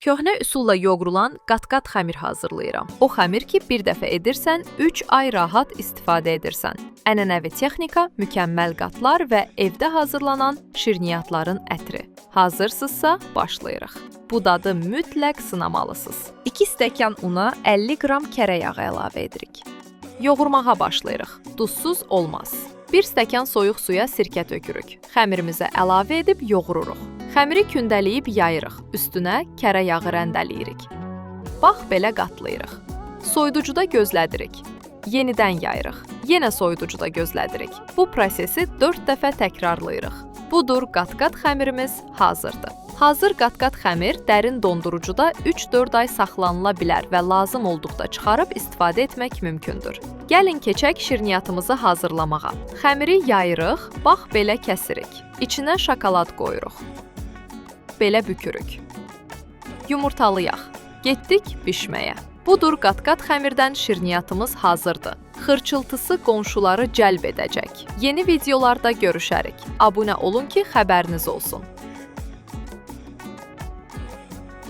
Köhnə üsulla yoğrulan qat-qat xəmir hazırlayıram. O xəmir ki, bir dəfə edirsən, 3 ay rahat istifadə edirsən. Ənənəvi texnika, mükəmməl qatlar və evdə hazırlanan şirniyyatların ətri. Hazırsınızsa, başlayırıq. Bu dadı mütləq sınamalısınız. 2 stəkan una 50 qram kərə yağı əlavə edirik. Yoğurmağa başlayırıq. Duzsuz olmaz. 1 stəkan soyuq suya sirkə tökürük. Xəmirimizə əlavə edib yoğururuq. Xəmiri kündələyib yayırıq. Üstünə kərə yağı rəndələyirik. Bax belə qatlayırıq. Soyuducuda gözlədirik. Yenidən yayırıq. Yenə soyuducuda gözlədirik. Bu prosesi 4 dəfə təkrarlayırıq. Budur, qat-qat xəmirimiz hazırdır. Hazır qat-qat xəmir dərin dondurucuda 3-4 ay saxlanıla bilər və lazım olduqda çıxarıb istifadə etmək mümkündür. Gəlin keçək şirniyyatımızı hazırlamağa. Xəmiri yayırıq, bax belə kəsirik. İçinə şokolad qoyuruq. Belə bükürük. Yumurtalayaq. Getdik bişməyə. Budur, qat-qat xəmirdən şirniyyatımız hazırdır. Xırçıltısı qonşuları cəlb edəcək. Yeni videolarda görüşərik. Abunə olun ki, xəbəriniz olsun.